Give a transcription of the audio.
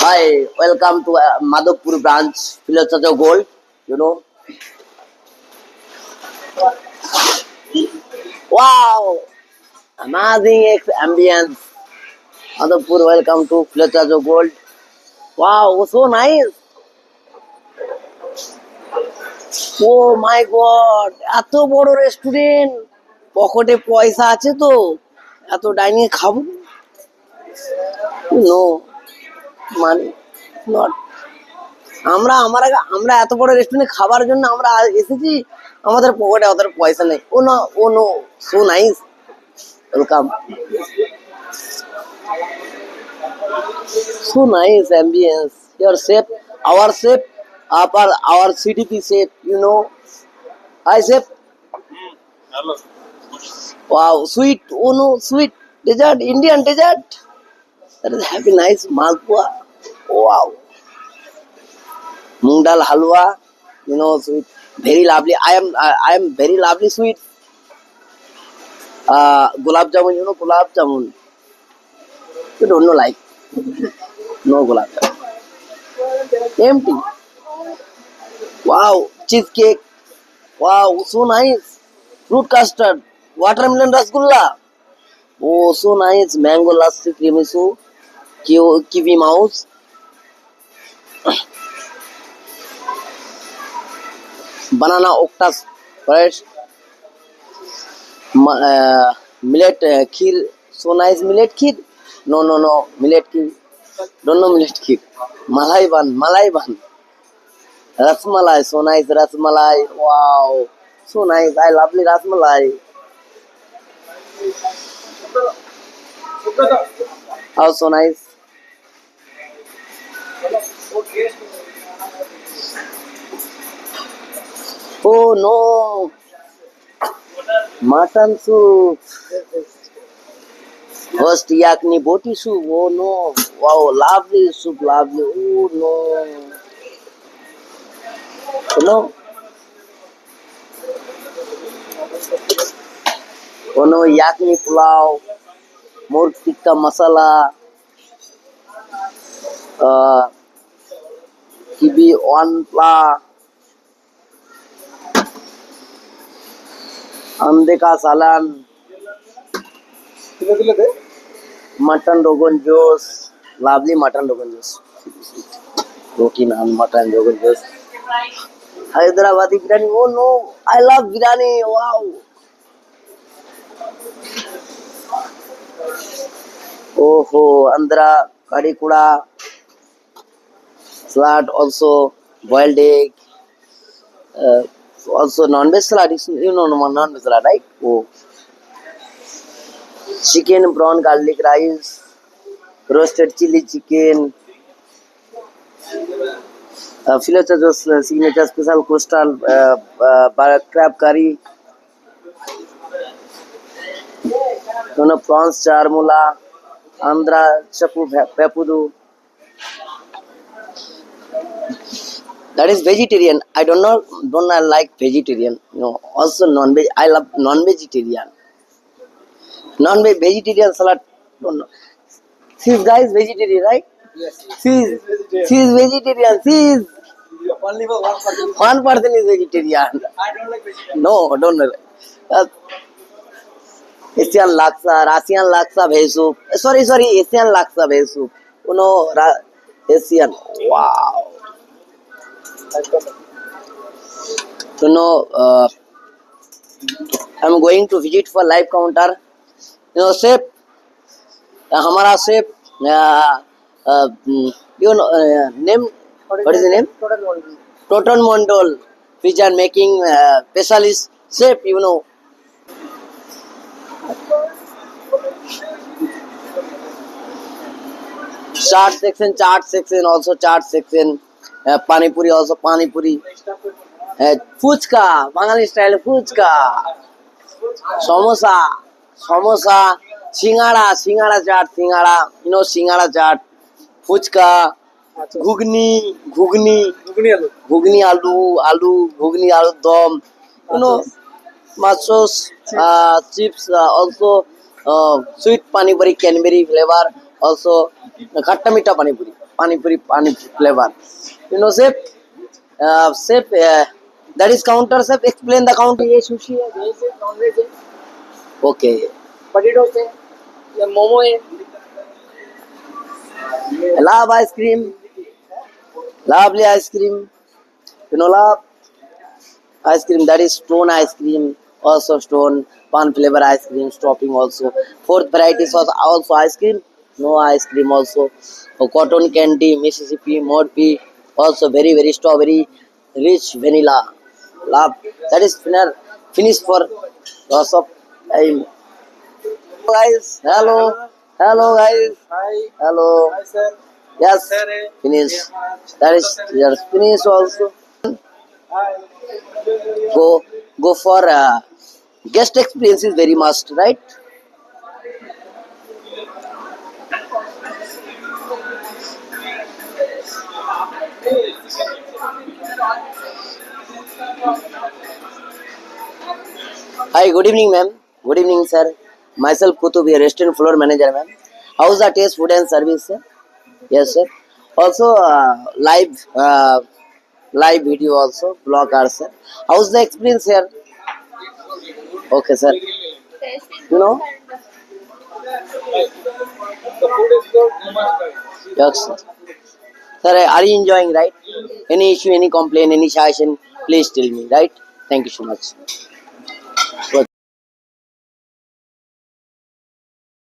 Hi, welcome to Madhopur branch, Philosopher Gold. You know, wow, amazing ambience. Madhopur, welcome to Philosopher Gold. Wow, so nice. Oh my God, এত বড় restaurant, পকেটে পয়সা আছে তো এত dining খাবো? No, মানে নট। আমরা এত বড় রেস্টুরেন্টে খাবার জন্য আমরা এসেছি, আমাদের পকেটে অত পয়সা নেই। Oh no, so nice, welcome, so nice ambience, your chef, our chef, our CDP chef, you know. Hi chef. Hello. Wow, sweet, oh no, sweet dessert, Indian dessert. That is happy, nice malpua. Wow, moong dal halwa, you know, sweet, very lovely. I am very lovely sweet. Gulab jamun, you know, gulab jamun. You don't know, like, no gulab jamun. Empty. Wow, cheesecake. Wow, so nice. Fruit custard, watermelon rasgulla. Oh, so nice. Mango lassi, creamy kiwi mouse. Banana octas, fresh. Millet kheer, so nice. Millet kheer. No, millet kheer. Don't know millet kheer. Malai ban. Rasmalai, so nice. Rasmalai. Wow, so nice. I lovely rasmalai. How so nice. Oh no, mutton soup. First yakni boti soup. Oh no, wow, lovely soup, lovely. Oh no, no. Oh no, yakni pulao, more tikka masala, kibi one pla, ande ka salan, mutton rogan josh, lovely mutton rogan josh, protein and mutton rogan josh. Hyderabadi biryani. Oh no, I love biryani. Wow. Oh, Andhra curry kuda, salad also, boiled egg, also non-veg salad. You know non-veg salad, right? Oh, chicken prawn garlic rice, roasted chili chicken, Philosophers signature special coastal crab curry, prawns charmula, Andhra chapu pepudu. That is vegetarian. I don't like vegetarian. No, also non-veg. I love non-vegetarian. Non-veg vegetarian salad. Don't know. She's guys vegetarian, right? Yes. She's vegetarian. She's Only for one person. one person is vegetarian. I don't like vegetarian. No, don't know. Asian laksa veg soup. Sorry, Asian laksa veg soup. You know, Asian. Wow. You know, I'm going to visit for live counter. You know, chef, हमारा chef, you know, name, what is the name? Total Mondol, which are making specialist chef, you know. Chaat section, also chaat section. Pani puri, also pani puri. Fuchka, Bengali style fuchka. Samosa, singara chaat, you know, singara chaat. Fuchka, ঘুগনি আলু দম, you know, machos, chips, also sweet pani puri, Canberry flavor, also khatta meetha pani puri. pani puri flavor. You know, chef, that is counter, chef. Explain the counter. ये sushi है, veg है, non veg है, Okay. Potatoes है, ये मोमो है, Love ice cream. Lovely ice cream. You know, love ice cream. That is stone ice cream. Also stone pan flavor ice cream. Topping also. Fourth variety is also ice cream. No ice cream also. Cotton candy, Mississippi, Morphe. Also very strawberry, rich vanilla. Love. That is finished for lots of time. Guys, hello. Hello guys. Hi. Hello. Hi, sir. Yes, Sir. finish. That is your finish also. Hi. Go for guest experience is very must, right? Hi, good evening, ma'am. Good evening, sir. Myself Kutub, a restaurant floor manager, ma'am. How's the taste, food and service, sir? Yes, sir. Also, live video also, blog are, sir. How's the experience here? Okay, sir. You know? The food is good. You must try. Yes, sir. Sir, are you enjoying, right? Any issue, any complaint, any suggestion, please tell me, right? Thank you so much.